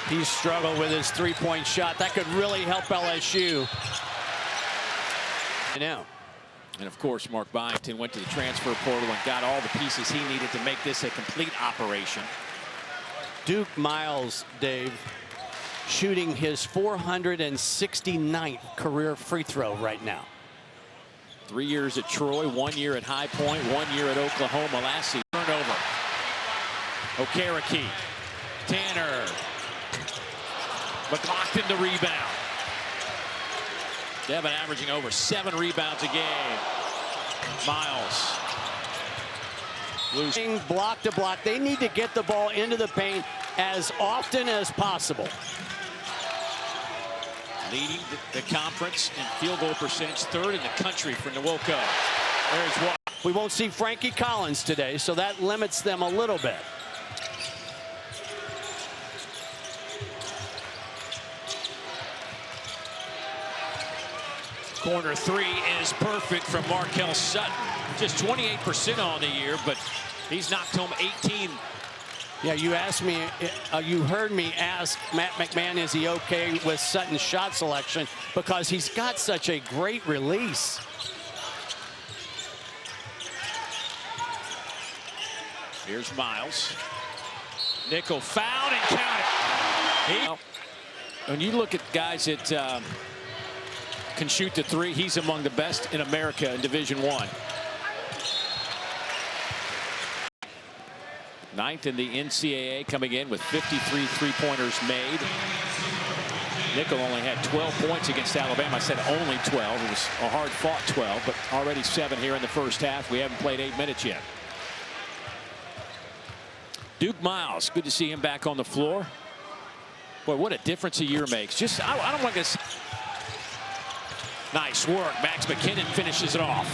He's struggled with his three-point shot. That could really help LSU. Now. And of course, Mark Byington went to the transfer portal and got all the pieces he needed to make this a complete operation. Duke Miles, Dave, shooting his 469th career free throw right now. 3 years at Troy, 1 year at High Point, 1 year at Oklahoma last season. Turnover. Okereke. Tanner. McLaughlin the rebound. Devin averaging over 7 rebounds a game. Miles. Losing block to block. They need to get the ball into the paint as often as possible. Leading the conference in field goal percentage, 3rd in the country for Nwoko. There's one. We won't see Frankie Collins today, so that limits them a little bit. Corner 3 is perfect from Markel Sutton. Just 28% on the year, but he's knocked home 18. Yeah, you asked me, you heard me ask Matt McMahon, is he okay with Sutton's shot selection? Because he's got such a great release. Here's Miles. Nickel foul and count it. When you look at guys that can shoot the three, he's among the best in America in Division I. 9th in the NCAA, coming in with 53 three-pointers made. Nickel only had 12 points against Alabama. I said only 12. It was a hard-fought 12, but already 7 here in the first half. We haven't played 8 minutes yet. Duke Miles, good to see him back on the floor. Boy, what a difference a year makes. Just, I don't want to... Nice work. Max McKinnon finishes it off.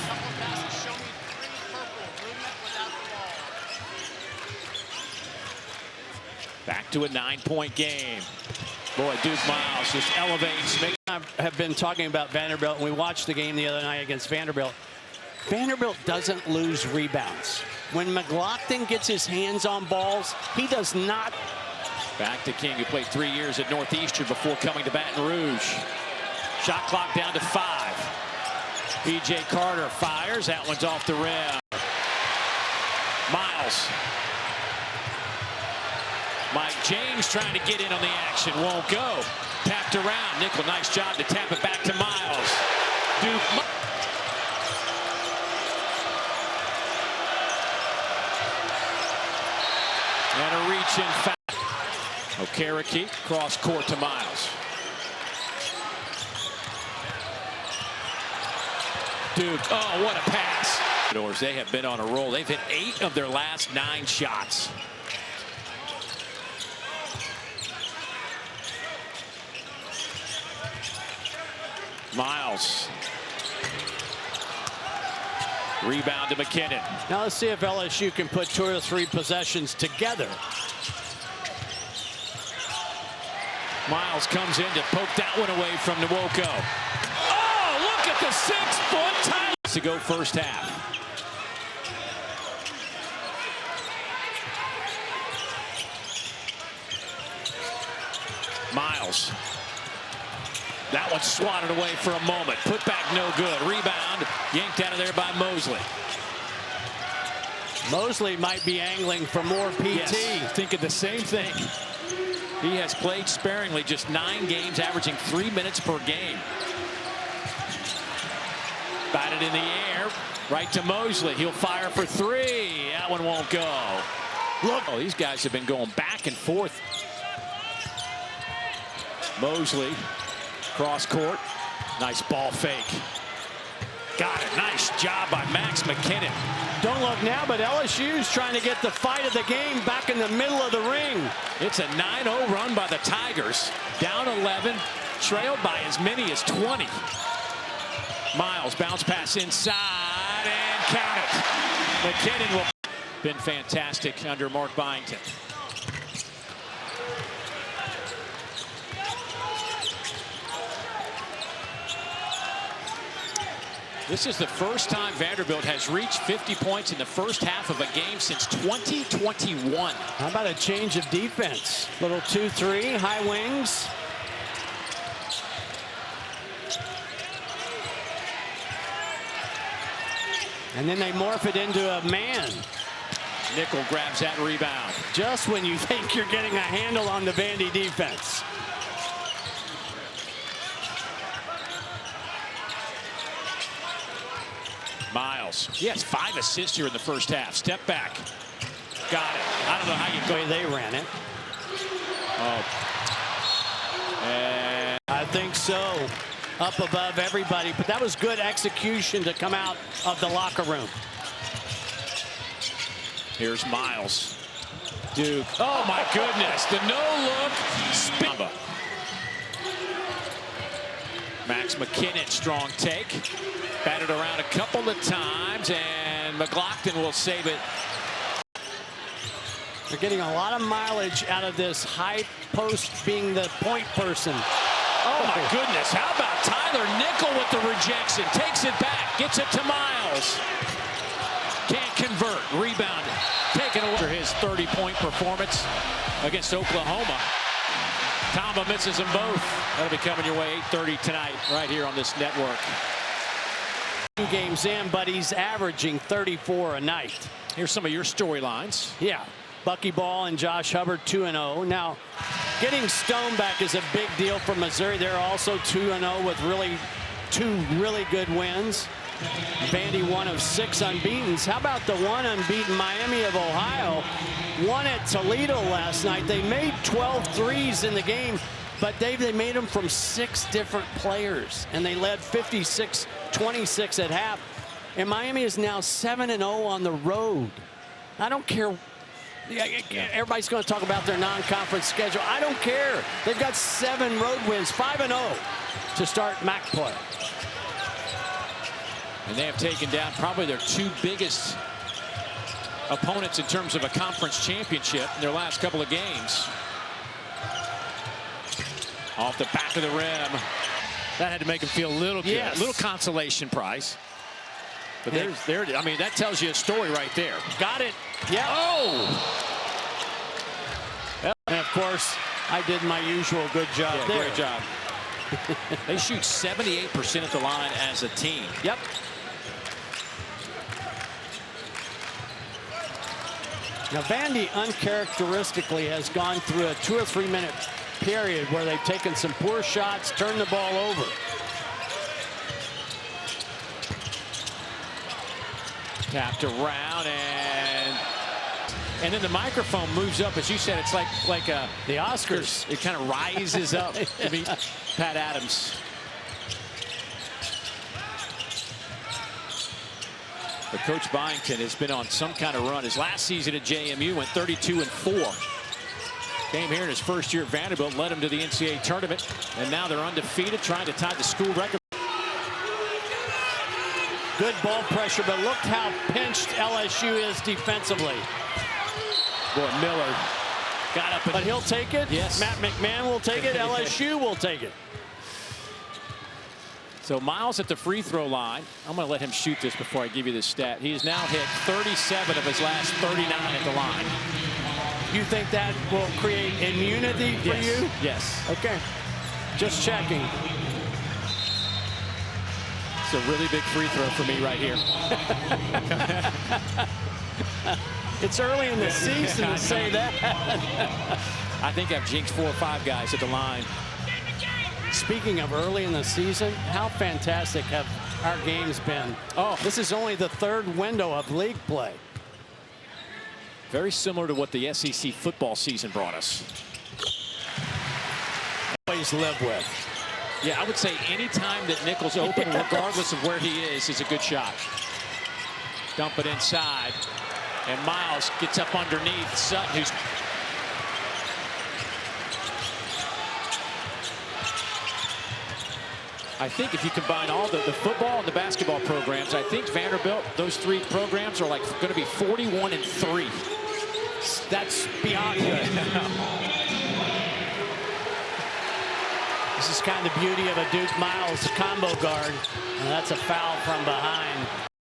Back to a 9-point game. Boy, Duke Miles just elevates. I have been talking about Vanderbilt, and we watched the game the other night against Vanderbilt. Vanderbilt doesn't lose rebounds. When McLaughlin gets his hands on balls, he does not. Back to King, who played 3 years at Northeastern before coming to Baton Rouge. Shot clock down to 5. P.J. Carter fires. That one's off the rim. Miles. Mike James trying to get in on the action. Won't go. Tapped around. Nickel, nice job to tap it back to Miles. Duke. And a reach in foul. Okereke, cross court to Miles. Duke, oh, what a pass. They have been on a roll. They've hit 8 of their last 9 shots. Miles. Rebound to McKinnon. Now let's see if LSU can put 2 or 3 possessions together. Miles comes in to poke that one away from Nwoko. Oh, look at the 6-foot time to go first half. Miles. That one swatted away for a moment. Put back no good. Rebound yanked out of there by Mosley. Mosley might be angling for more PT. Yes, thinking the same thing. He has played sparingly, just 9 games, averaging 3 minutes per game. Batted in the air, right to Mosley. He'll fire for 3. That one won't go. Look, oh, these guys have been going back and forth. Mosley, cross court, nice ball fake. Got it, nice job by Max McKinnon. Don't look now, but LSU's trying to get the fight of the game back in the middle of the ring. It's a 9-0 run by the Tigers. Down 11, trailed by as many as 20. Miles, bounce pass inside, and count it. McKinnon will... Been fantastic under Mark Byington. This is the first time Vanderbilt has reached 50 points in the first half of a game since 2021. How about a change of defense? Little 2-3, high wings. And then they morph it into a man. Nickel grabs that rebound. Just when you think you're getting a handle on the Vandy defense. Miles. He has 5 assists here in the first half. Step back. Got it. I don't know how you go. They ran it. Oh. And I think so. Up above everybody. But that was good execution to come out of the locker room. here's Miles. Duke. Oh, my goodness. The no-look spin. Max McKinnon, strong take. Batted around a couple of times, and McLaughlin will save it. They're getting a lot of mileage out of this high post being the point person. Oh, my goodness. How about Tyler Nickel with the rejection? Takes it back. Gets it to Miles. Can't convert. Rebounded. Taken away. After his 30-point performance against Oklahoma. Tamba misses them both. That'll be coming your way 8:30 tonight right here on this network. 2 games in, but he's averaging 34 a night. Here's some of your storylines. Yeah. Buckyball and Josh Hubbard 2-0. Now, getting Stone back is a big deal for Missouri. They're also 2-0 with two really good wins. Vandy 1 of 6 unbeatens. How about the 1 unbeaten Miami of Ohio? Won at Toledo last night. They made 12 threes in the game, but they made them from 6 different players, and they led 56-26 at half. And Miami is now 7-0 on the road. I don't care. Everybody's going to talk about their non-conference schedule. I don't care. They've got 7 road wins, 5-0 to start MAC play. And they have taken down probably their 2 biggest opponents in terms of a conference championship in their last couple of games. Off the back of the rim. That had to make him feel a little good. Yes. A little consolation prize. But I mean, that tells you a story right there. Got it. Yeah. Oh! And of course, I did my usual good job there. Great job. They shoot 78% at the line as a team. Yep. Now, Vandy uncharacteristically has gone through a 2 or 3 minute period where they've taken some poor shots, turned the ball over. Tapped around, and then the microphone moves up. As you said, it's like the Oscars. It kind of rises up to meet Pat Adams. But Coach Byington has been on some kind of run. His last season at JMU went 32-4. Came here in his first year at Vanderbilt, led him to the NCAA tournament, and now they're undefeated, trying to tie the school record. Good ball pressure, but look how pinched LSU is defensively. Boy, Miller got up. But he'll take it. Yes. Matt McMahon will take it. LSU will take it. So Miles at the free throw line. I'm going to let him shoot this before I give you this stat. He has now hit 37 of his last 39 at the line. You think that will create immunity for you? Yes. Okay. Just checking. It's a really big free throw for me right here. It's early in the season to say that. I think I've jinxed 4 or 5 guys at the line. Speaking of early in the season, how fantastic have our games been? Oh, this is only the 3rd window of league play. Very similar to what the SEC football season brought us. Always live with. Yeah, I would say any time that Nickel's open, regardless of where he is a good shot. Dump it inside. And Miles gets up underneath Sutton, who's... I think if you combine all the football and the basketball programs, I think Vanderbilt, those 3 programs are like going to be 41-3. That's beyond good. This is kind of the beauty of a Duke Miles combo guard. And that's a foul from behind.